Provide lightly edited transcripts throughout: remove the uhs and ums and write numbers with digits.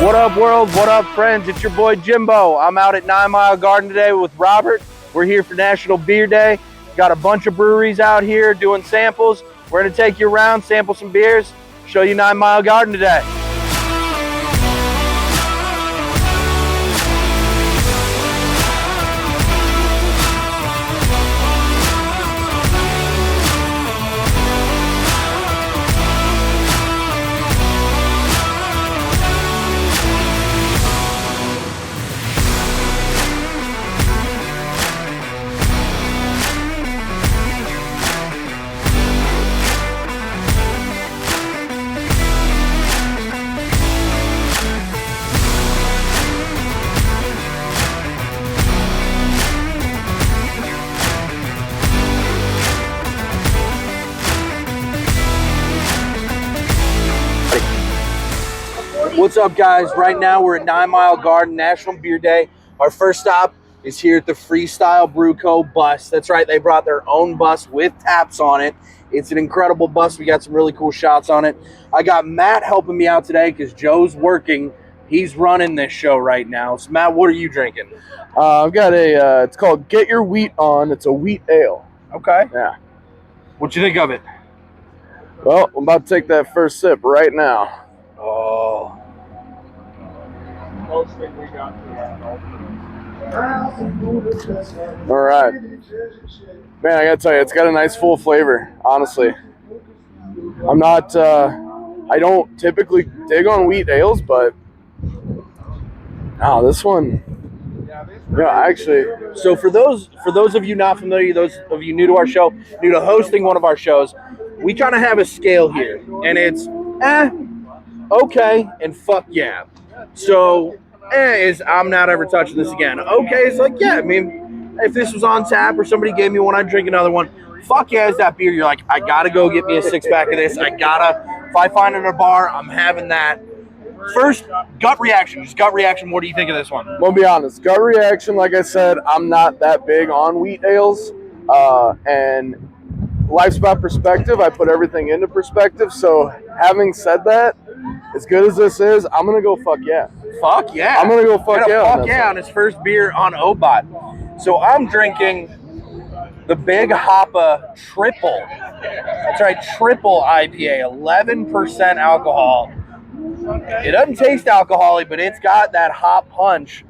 What up, world? What up, friends? It's your boy Jimbo. I'm out at 9 Mile Garden today with Robert. We're here for National Beer Day. Got a bunch of breweries out here doing samples. We're going to take you around, sample some beers, show you 9 Mile Garden today. What's up, guys? Right now we're at 9 Mile Garden, National Beer Day. Our first stop is here at the Freestyle Brew Co. bus. That's right, they brought their own bus with taps on it. It's an incredible bus. We got some really cool shots on it. I got Matt helping me out today because Joe's working. He's running this show right now. So, Matt, what are you drinking? I've got it's called Get Your Wheat On. It's a wheat ale. Okay. Yeah. What you think of it? Well, I'm about to take that first sip right now. Oh. All right. Man, I gotta tell you, it's got a nice full flavor, honestly. I'm not, I don't typically dig on wheat ales, but this one, actually. So for those of you not familiar, those of you new to our show, new to hosting one of our shows, we kind of have a scale here, and it's okay, and fuck yeah. So is I'm not ever touching this again. Okay, it's like, yeah, I mean, if this was on tap or somebody gave me one, I'd drink another one. Fuck yeah, is that beer? You're like, I gotta go get me a 6-pack of this. If I find it in a bar, I'm having that. First, gut reaction. Just gut reaction. What do you think of this one? Well, be honest. Gut reaction, like I said, I'm not that big on wheat ales. And lifespan perspective, I put everything into perspective. So having said that, as good as this is, I'm going to go fuck yeah. Fuck yeah. I'm going to go fuck yeah. Fuck yeah on his first beer on OBOT. So I'm drinking the Big Hoppa Triple. That's right, triple IPA, 11% alcohol. It doesn't taste alcoholic, but it's got that hop punch.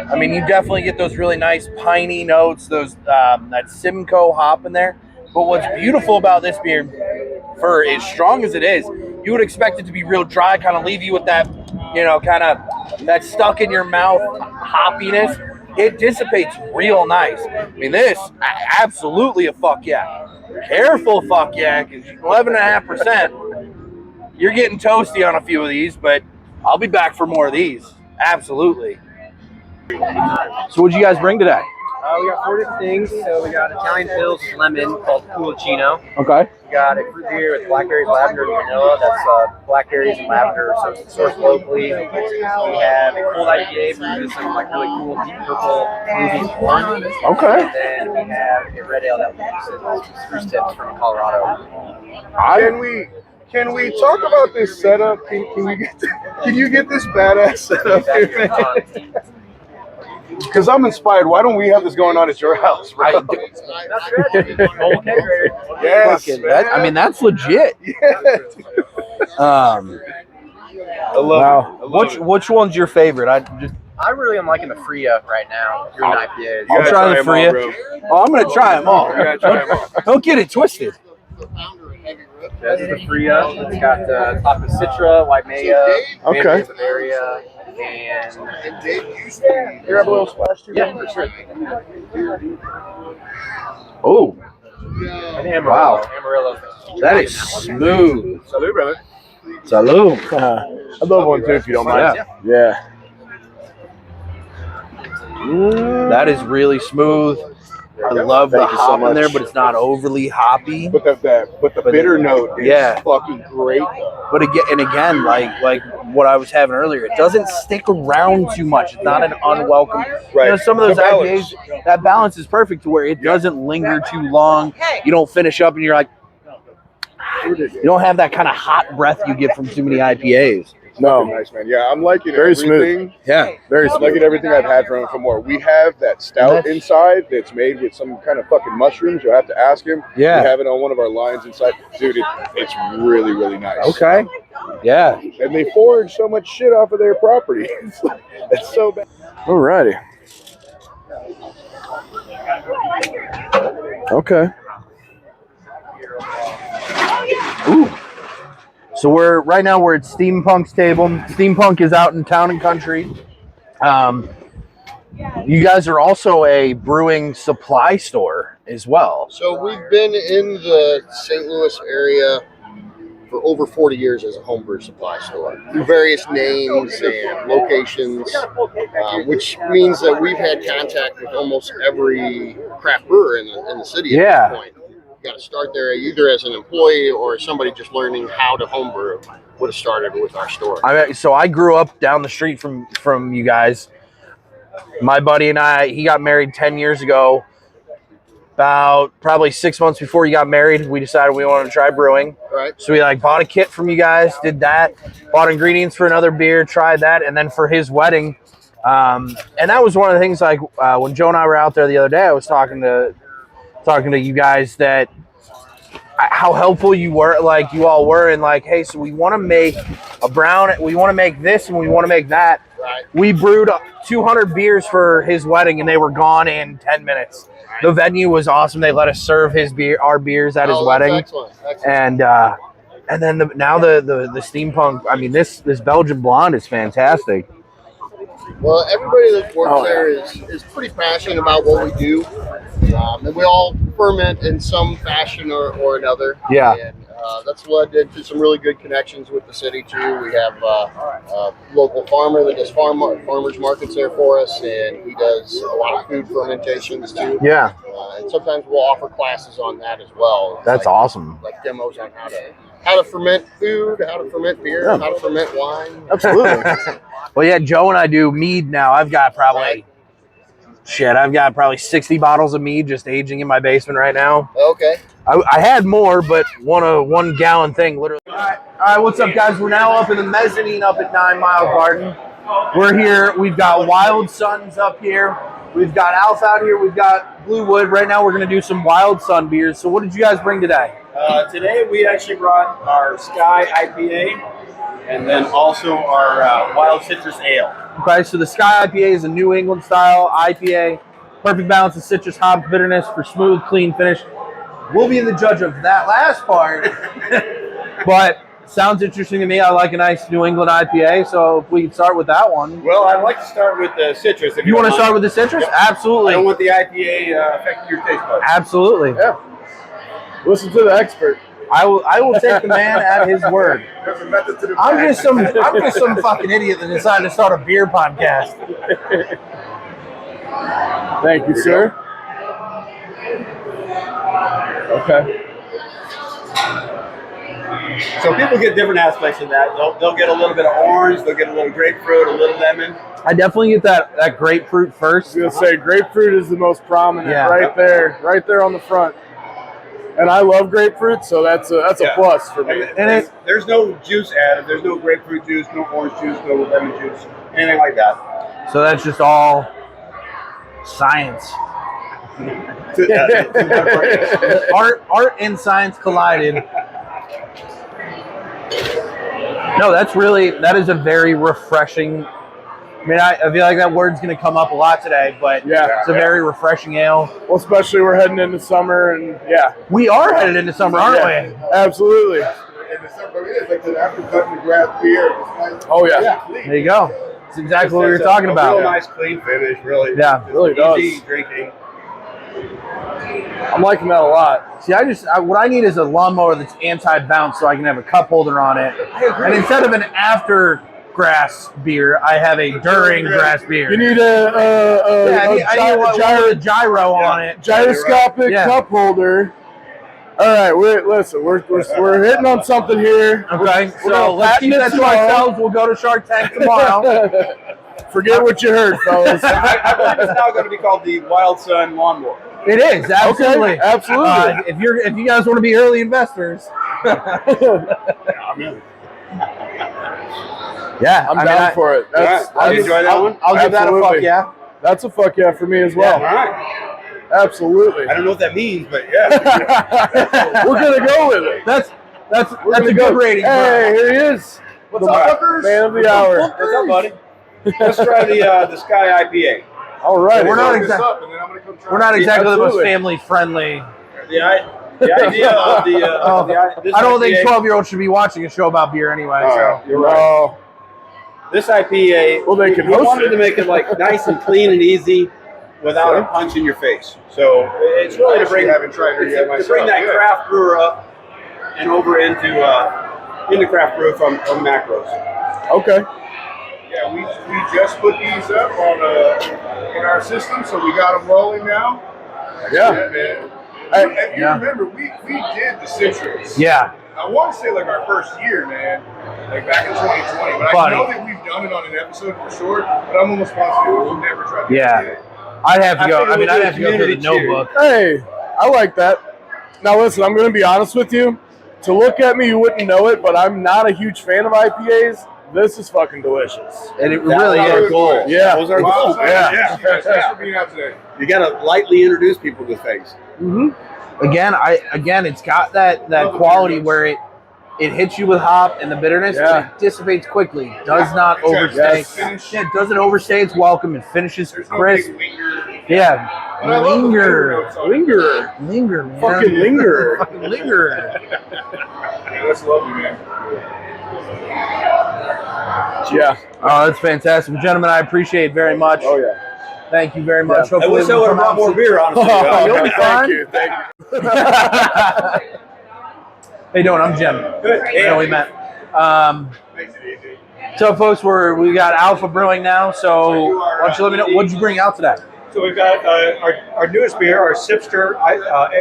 I mean, you definitely get those really nice piney notes, that Simcoe hop in there. But what's beautiful about this beer, for as strong as it is, you would expect it to be real dry, kind of leave you with that, kind of that stuck in your mouth hoppiness. It dissipates real nice. I mean, this, absolutely a fuck yeah. Careful fuck yeah, because 11.5%, you're getting toasty on a few of these, but I'll be back for more of these. Absolutely. So what'd you guys bring today? We got 4 different things. So we got Italian Pils with lemon called Pulicino. Okay. We got a fruit beer with blackberries, lavender, and vanilla. That's blackberries and lavender, so it's sourced locally. We have a cold IPA brewed with some really cool deep purple ruby corn. Okay. And then we have a red ale that we use in Spruce Tips from Colorado. Can we talk about this setup? Can you get this badass setup here, man? Because I'm inspired. Why don't we have this going on at your house, bro? Yes, that's legit. Yeah. I love it. Which one's your favorite? I really am liking the Freya right now. Doing IPAs. I'll try the Freya. I'm going to try them all. Don't get it twisted. This is the Freya. It's got top of Citra, white Maya, Okay. Bavaria, and You have a little splash too? yeah, for sure. Oh, And Amarillo. wow. Amarillo. That is smooth. Salud, brother. Salud. I'd love one too if you don't mind. Yeah. That is really smooth. I love the hop in there, but it's not overly hoppy. But the bitter note is fucking great. But again, like what I was having earlier, it doesn't stick around too much. It's not an unwelcome. Right. Some of those IPAs, that balance is perfect to where it doesn't linger too long. You don't finish up and you're like, You don't have that kind of hot breath you get from too many IPAs. No. Nice, man. Yeah, I'm liking Very everything. smooth. Yeah. Very I'm smooth. liking everything I've had from him for more. We have that stout inside that's made with some kind of fucking mushrooms. You'll have to ask him. Yeah. We have it on one of our lines inside. Dude, it's really, really nice. Okay. Yeah. And they forage so much shit off of their property. It's so bad. Alrighty. Okay. Ooh. So right now we're at Steampunk's table. Steampunk is out in Town and Country. You guys are also a brewing supply store as well. So we've been in the St. Louis area for over 40 years as a homebrew supply store through various names and locations, which means that we've had contact with almost every craft brewer in the city at this point. You got to start there either as an employee or somebody just learning how to homebrew would have started with our store. So I grew up down the street from you guys. My buddy and I, he got married 10 years ago. About probably 6 months before he got married, we decided we wanted to try brewing. Right. So we bought a kit from you guys, did that, bought ingredients for another beer, tried that, and then for his wedding, and that was one of the things. When Joe and I were out there the other day, I was talking to you guys that how helpful you all were, and hey, so we want to make a brown, we want to make this, and we want to make that. Right. We brewed 200 beers for his wedding, and they were gone in 10 minutes. The venue was awesome. They let us serve our beers at his wedding. Excellent. And then the steampunk. I mean, this Belgian blonde is fantastic. Well, everybody that works there is pretty passionate about what we do, and we all ferment in some fashion or another. Yeah. And that's led into some really good connections with the city too. We have a local farmer that does farmers markets there for us, and he does a lot of food fermentations too. Yeah. And sometimes we'll offer classes on that as well. That's awesome. Like demos on how to ferment food, how to ferment beer, how to ferment wine. Absolutely. Well, yeah, Joe and I do mead now. I've got probably 60 bottles of mead just aging in my basement right now. Okay. I had more, but one gallon thing, literally. All right, what's up, guys? We're now up in the mezzanine up at 9 Mile Garden. We're here. We've got Wild Suns up here. We've got Alf out here. We've got Blue Wood. Right now, we're going to do some Wild Sun beers. So what did you guys bring today? Today, we actually brought our Sky IPA and then also our Wild Citrus Ale. Okay, so the Sky IPA is a New England style IPA. Perfect balance of citrus, hops, bitterness for smooth, clean finish. We'll be the judge of that last part. But sounds interesting to me. I like a nice New England IPA, so if we could start with that one. Well, I'd like to start with the citrus. You want to start with the citrus? Yep. Absolutely. I don't want the IPA affecting your taste buds. Absolutely. Yeah. Listen to the expert. I will take the man at his word. There's a method to the I'm madness. just some fucking idiot that decided to start a beer podcast. Thank you, sir. Okay. So people get different aspects of that. They'll get a little bit of orange, they'll get a little grapefruit, a little lemon. I definitely get that grapefruit first. I was going to say grapefruit is the most prominent, Yeah. right there on the front. And I love grapefruit, so that's a plus for me. And there's no juice added. There's no grapefruit juice, no orange juice, no lemon juice, anything like that. So that's just all science. Art and science collided. No, that is a very refreshing. I mean, I feel like that word's going to come up a lot today, but it's a very refreshing ale. Well, especially we're heading into summer, and we are headed into summer, aren't we? Absolutely. And the summer is like after cutting the grass beer. Oh yeah. There you go. That's exactly what we were talking about. Real nice, clean finish, really. Yeah, It's really does. easy drinking. I'm liking that a lot. See, what I need is a lawnmower that's anti-bounce so I can have a cup holder on it. And instead of an after grass beer, I have a during grass beer. You need a gyro on it. Gyroscopic cup holder. All right, we're hitting on something here. Okay, so let's keep that to ourselves. We'll go to Shark Tank tomorrow. Forget what you heard, fellas. I believe it's now going to be called the Wild Sun Lawnmower. It is, absolutely. Okay, absolutely. If you guys want to be early investors, I'm in. Yeah, I'm down for it. That's, All right. You enjoy that one? I'll give that a fuck Absolutely. yeah. That's a fuck yeah for me as well. All right. Absolutely. I don't know what that means, but yeah. We're gonna go with it. That's We're a gonna good go. rating. Hey, here he is. What's The up, fuckers? Man of the hour. What's up, buddy? Let's try the Sky IPA. All right. We're not Look this exact- up, and then I'm gonna come try We're not it. exactly the most Absolutely. family friendly. The idea of this I don't think IPA 12-year-olds should be watching a show about beer anyway. All So right, you're right. No. This IPA, Well, they can we host wanted it. to make it like nice and clean and easy without a punch in your face. So it's really to bring, haven't tried it yet to bring that craft brewer up and over into craft brew from macros. Okay. Yeah, we just put these up on in our system, so we got them rolling now. Yeah. Man. If you Yeah. remember, we did the citrus. yeah, I want to say like our first year, man, like back in 2020. But Buddy. I know that we've done it on an episode for sure. But I'm almost positive we'll never try to Yeah. do it. I'd have to go. figured I mean, we'll I'd do have to go through the community cheer. notebook. Hey, I like that. Now listen, I'm gonna be honest with you. To look at me, you wouldn't know it, but I'm not a huge fan of IPAs. This is fucking delicious. And it That really was our is. goal. Yeah. That was our Wow, goal. son, Yeah. Thanks for being out today. You got to lightly introduce people to things. Mm-hmm. Again, it's got that quality where it hits you with hop and the bitterness, Yeah. and it dissipates quickly. Does not Exactly. overstay. Yes. Yeah, it doesn't overstay its welcome. It finishes There's no crisp. big linger. Yeah, And I love the linger, linger notes on it. linger, man. Fucking linger. Fucking linger. Yeah, that's lovely, man. Yeah. Oh, that's fantastic, gentlemen. I appreciate it very much. Oh yeah. Thank you very much. I Hopefully wish I we'll would have come brought out more and beer, honestly. Oh, you'll be Thank fine. you. Thank you. How you doing? I'm Jim. Good. I know we met. So, folks, we got Alpha Brewing now. So, why don't you let me know what'd you bring out today? So we've got our newest beer, our Sipster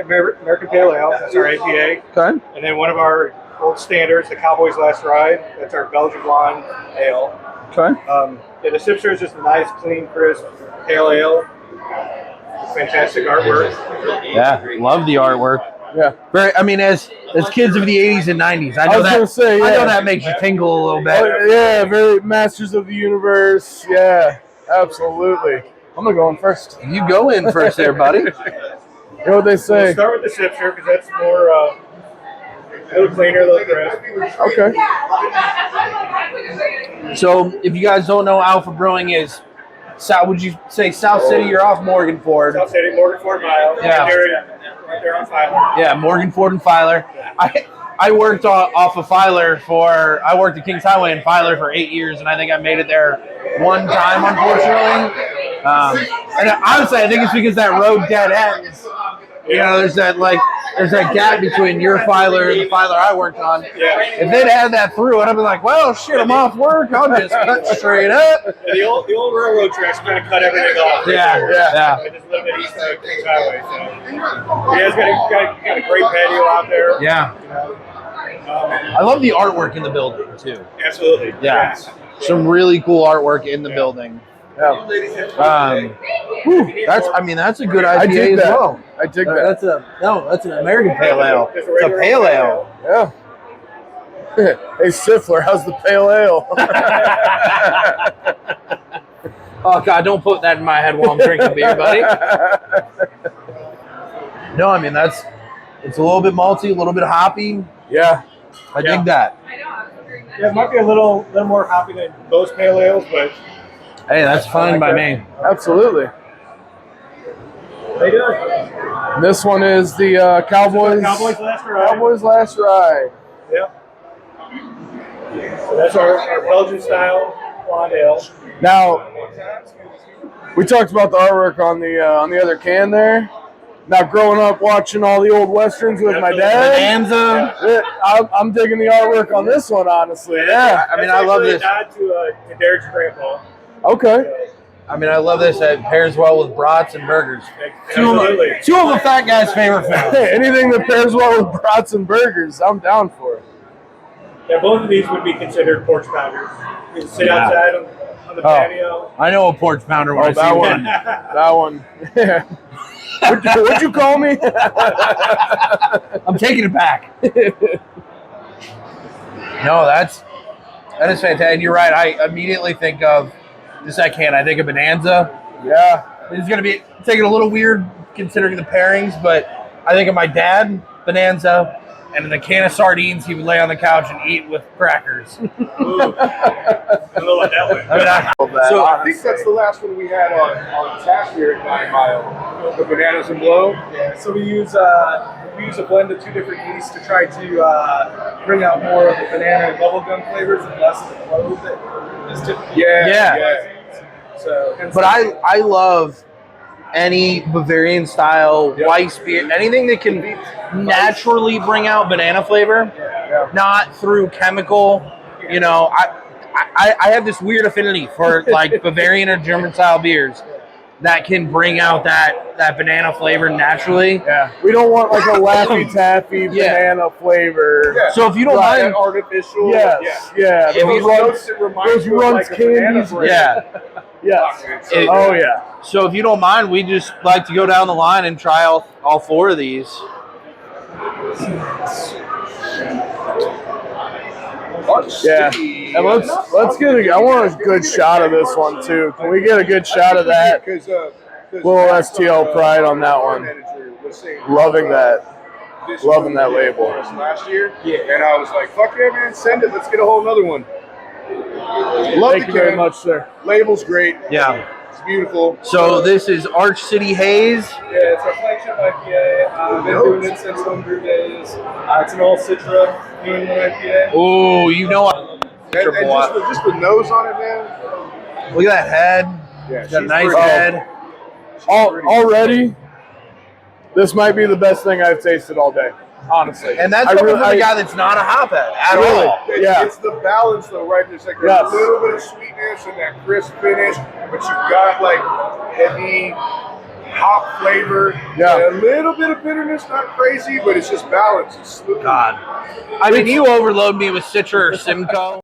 American Pale Ale. That's our APA. Okay. And then one of our old standards, the Cowboys Last Ride. That's our Belgian Blonde Ale. Okay. Yeah, the Sipster is just a nice, clean, crisp pale ale. Fantastic artwork. Yeah, love the artwork. Yeah. Very. I mean, as kids of the '80s and '90s, I I know was that. gonna say, I know yeah. that makes you tingle a little bit. Oh, yeah, very Masters of the Universe. Yeah, absolutely. I'm gonna go in first. You go in first, there, buddy. You know what they We'll say? start with the Sipster because that's more a little cleaner, a little crisp. Okay. So, if you guys don't know, Alpha Brewing is. Would you say South City? You're off Morgan Ford. South City, Morgan Ford Mile. Yeah. Right there on Filer. Yeah, Morgan Ford and Filer. I worked off of Filer I worked at Kings Highway in Filer for 8 years, and I think I made it there one time, unfortunately. And honestly, I think it's because that road dead ends. You know, there's that gap between your Filer and the Filer I worked on. Yeah. If they'd had that through, I'd have been like, well, shit, I'm off work. I'll just cut straight up. Yeah, the old railroad tracks kind of cut everything off. Yeah. Just a little bit east of Kings Highway. So. Yeah, it's got a great patio out there. Yeah. I love the artwork in the building, too. Absolutely. Yeah. Some really cool artwork in the building. Yeah. That's a good I IPA dig as that. well. I dig that. That's an American Pale Ale. It's a Pale Ale. Yeah. Hey, Stifler, how's the pale ale? Oh God, don't put that in my head while I'm drinking beer, buddy. No, I mean it's a little bit malty, a little bit hoppy. Yeah. I dig that. Yeah, it might be a little more hoppy than most pale ales, but Hey, that's fine by me. Absolutely. they do it. This one is the Cowboys. Cowboys Last Ride. Cowboys Last Ride. Yep. So that's our Belgian style blonde ale. Now, we talked about the artwork on the other can there. Now, growing up watching all the old westerns with my dad, Bonanza. I'm digging the artwork on this one, honestly. Yeah. I mean, I love this. Nod to Derek's grandpa. Okay. I mean, I love this. It pairs well with brats and burgers. Absolutely. Two of a fat guy's favorite foods. Hey, anything that pairs well with brats and burgers, I'm down for it. Yeah, both of these would be considered porch pounders. You can sit Yeah. outside on the patio. I know a porch pounder when I see that one. one. That one. Yeah. What'd you call me? I'm taking it back. No, that is fantastic. You're right. I immediately think of the second can. I think of Bonanza. Yeah. It's going to be taking a little weird considering the pairings, but I think of my dad, Bonanza, and then a can of sardines he would lay on the couch and eat with crackers. I don't know what that way. I mean, So I think that's the last one we had on tap here at 9 Mile. The bananas and blow. Yeah, so we use a blend of 2 different yeasts to try to bring out more of the banana and bubblegum flavors and less of the clove that is typically. Yeah. So, but I love any Bavarian style Weiss beer, anything that can naturally bring out banana flavor, not through chemical. You know, I have this weird affinity for like Bavarian or German style beers that can bring out that banana flavor naturally. Yeah, we don't want like a Laffy Taffy banana flavor. Yeah. So if you don't mind, artificial. Yes, yeah. Those runs candies. Yeah. Yes. Oh yeah. So if you don't mind, we just like to go down the line and try all 4 of these. Yeah. And let's get I want a good shot of this one too. Can we get a good shot of that? Little STL pride on that one. Loving that. Loving that label. Last year, and I was like, "Fuck yeah, man! Send it. Let's get a whole another one." Thank you very much, sir. Label's great. Yeah. It's beautiful. So this is Arch City Haze. Yeah, it's our flagship IPA. I've been doing it since homebrew days. It's an all Citra New England IPA. Oh, you know, And just the nose on it, man. look at that head. Yeah, It's got a she's nice pretty. head. Already, this might be the best thing I've tasted all day. Honestly, And that's coming from a guy that's not a hophead at all. It's the balance, though, right? There's like a little bit of sweetness and that crisp finish, but you've got like heavy hop flavor. Yeah. A little bit of bitterness, not crazy, but it's just balanced. It's smooth. God. I mean, you overload me with Citra or Simcoe.